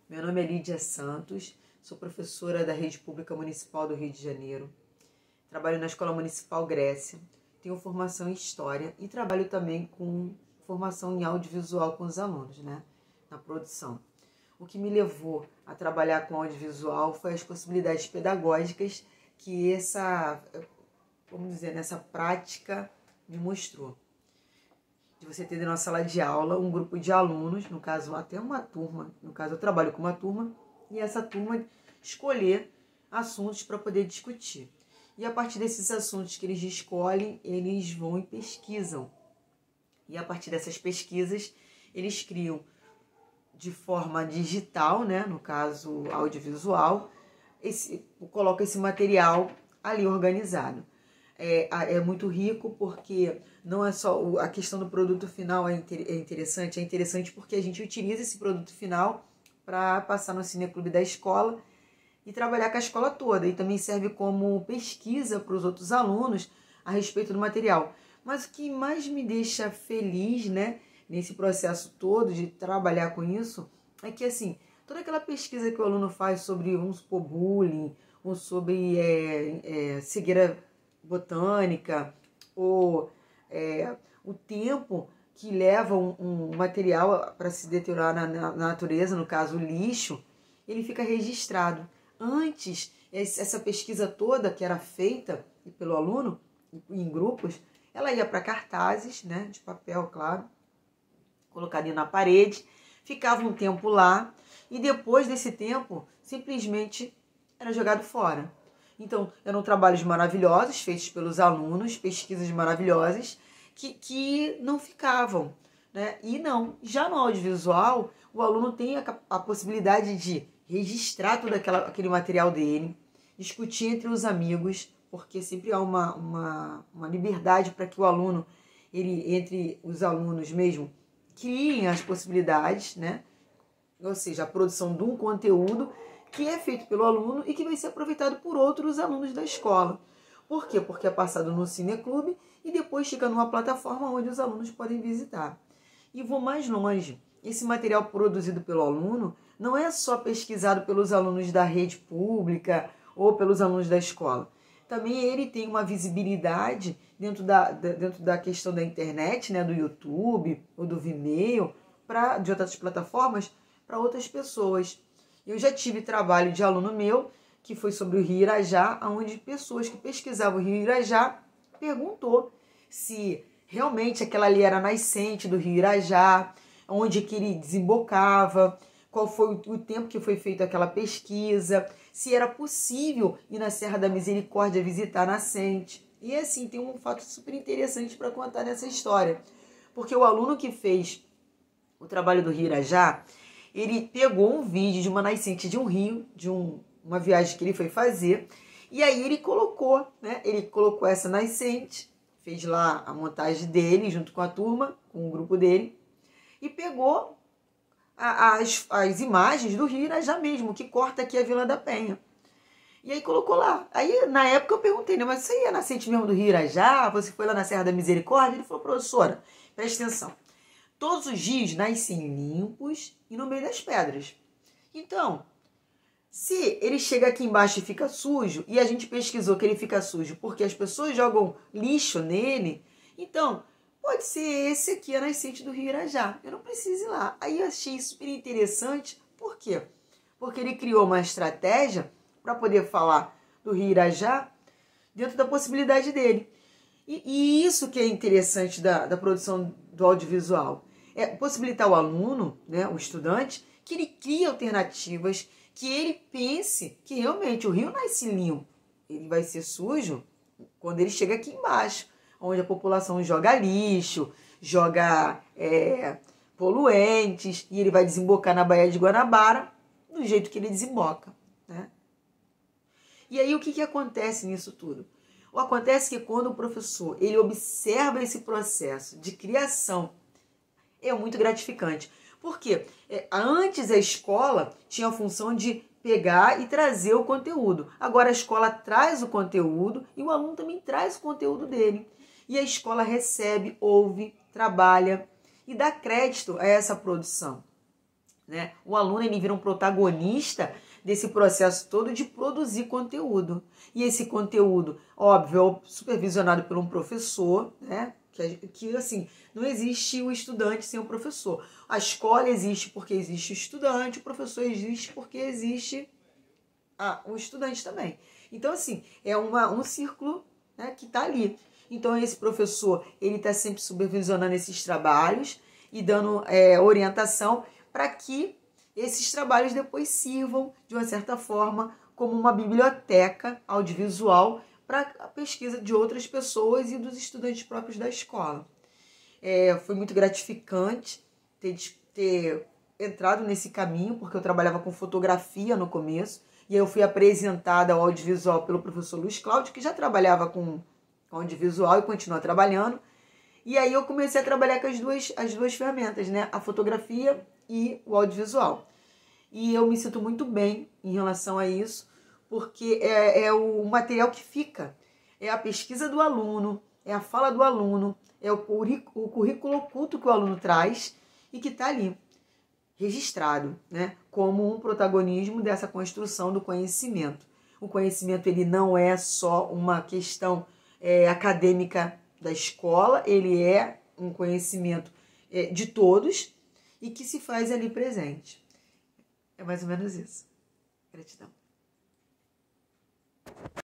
Meu nome é Lídia Santos, sou professora da Rede Pública Municipal do Rio de Janeiro. Trabalho na Escola Municipal Grécia, tenho formação em História e trabalho também com formação em audiovisual com os alunos, na produção. O que me levou a trabalhar com audiovisual foi as possibilidades pedagógicas que essa prática me mostrou. De você ter na sala de aula um grupo de alunos, no caso até uma turma, no caso eu trabalho com uma turma, e essa turma escolher assuntos para poder discutir. E a partir desses assuntos que eles escolhem, eles vão e pesquisam. E a partir dessas pesquisas, eles criam de forma digital, no caso audiovisual, colocam esse material ali organizado. É muito rico porque não é só a questão do produto final é interessante porque a gente utiliza esse produto final para passar no cineclube da escola e trabalhar com a escola toda, e também serve como pesquisa para os outros alunos a respeito do material. Mas o que mais me deixa feliz, nesse processo todo de trabalhar com isso, é que assim, toda aquela pesquisa que o aluno faz sobre, vamos supor, bullying, ou sobre cegueira botânica, ou o tempo que leva um material para se deteriorar na natureza, no caso o lixo, ele fica registrado. Antes, essa pesquisa toda que era feita pelo aluno, em grupos, ela ia para cartazes, de papel, claro, colocadinho na parede, ficava um tempo lá, e depois desse tempo, simplesmente era jogado fora. Então, eram trabalhos maravilhosos, feitos pelos alunos, pesquisas maravilhosas, que não ficavam. E não, já no audiovisual, o aluno tem a possibilidade de registrar todo aquele material dele, discutir entre os amigos, porque sempre há uma liberdade para que o aluno, entre os alunos mesmo, criem as possibilidades, ou seja, a produção de um conteúdo que é feito pelo aluno e que vai ser aproveitado por outros alunos da escola. Por quê? Porque é passado no cineclube e depois chega numa plataforma onde os alunos podem visitar. E vou mais longe. Esse material produzido pelo aluno não é só pesquisado pelos alunos da rede pública ou pelos alunos da escola. Também ele tem uma visibilidade dentro da questão da internet, do YouTube ou do Vimeo, de outras plataformas, para outras pessoas. Eu já tive trabalho de aluno meu, que foi sobre o Rio Irajá, onde pessoas que pesquisavam o Rio Irajá perguntou se realmente aquela ali era a nascente do Rio Irajá, onde que ele desembocava, qual foi o tempo que foi feita aquela pesquisa, se era possível ir na Serra da Misericórdia visitar a nascente. E assim, tem um fato super interessante para contar nessa história, porque o aluno que fez o trabalho do Rio Irajá, ele pegou um vídeo de uma nascente de um rio, uma viagem que ele foi fazer, e aí ele colocou, essa nascente, fez lá a montagem dele junto com a turma, com o grupo dele, e pegou as imagens do Rio Irajá mesmo, que corta aqui a Vila da Penha. E aí colocou lá. Aí, na época, eu perguntei, mas isso aí é nascente mesmo do Rio Irajá? Você foi lá na Serra da Misericórdia? Ele falou, professora, presta atenção. Todos os rios nascem limpos e no meio das pedras. Então, se ele chega aqui embaixo e fica sujo, e a gente pesquisou que ele fica sujo porque as pessoas jogam lixo nele, então pode ser esse aqui a nascente do Rio Irajá. Eu não preciso ir lá. Aí eu achei super interessante. Por quê? Porque ele criou uma estratégia para poder falar do Rio Irajá dentro da possibilidade dele. E isso que é interessante da produção do audiovisual. É possibilitar o aluno, o estudante, que ele crie alternativas, que ele pense que realmente o rio nasce limpo. Ele vai ser sujo quando ele chega aqui embaixo, onde a população joga lixo, joga poluentes, e ele vai desembocar na Baía de Guanabara do jeito que ele desemboca. E aí o que acontece nisso tudo? Acontece que quando o professor ele observa esse processo de criação, é muito gratificante. Por quê? Antes a escola tinha a função de pegar e trazer o conteúdo. Agora a escola traz o conteúdo e o aluno também traz o conteúdo dele. E a escola recebe, ouve, trabalha e dá crédito a essa produção. né? O aluno ele vira um protagonista desse processo todo de produzir conteúdo. E esse conteúdo, óbvio, é supervisionado por um professor, né? Que assim, não existe o estudante sem o professor. A escola existe porque existe o estudante, o professor existe porque existe o estudante também. Então, assim, é um círculo, né, que está ali. Então, esse professor, ele está sempre supervisionando esses trabalhos e dando orientação para que esses trabalhos depois sirvam, de uma certa forma, como uma biblioteca audiovisual para a pesquisa de outras pessoas e dos estudantes próprios da escola. Foi muito gratificante ter entrado nesse caminho, porque eu trabalhava com fotografia no começo, e aí eu fui apresentada ao audiovisual pelo professor Luiz Cláudio, que já trabalhava com audiovisual e continua trabalhando. E aí eu comecei a trabalhar com as duas ferramentas, né? A fotografia e o audiovisual. E eu me sinto muito bem em relação a isso, porque é o material que fica. É a pesquisa do aluno, é a fala do aluno, é o currículo oculto que o aluno traz e que está ali, registrado, né, como um protagonismo dessa construção do conhecimento. O conhecimento ele não é só uma questão acadêmica da escola, ele é um conhecimento de todos e que se faz ali presente. É mais ou menos isso. Gratidão.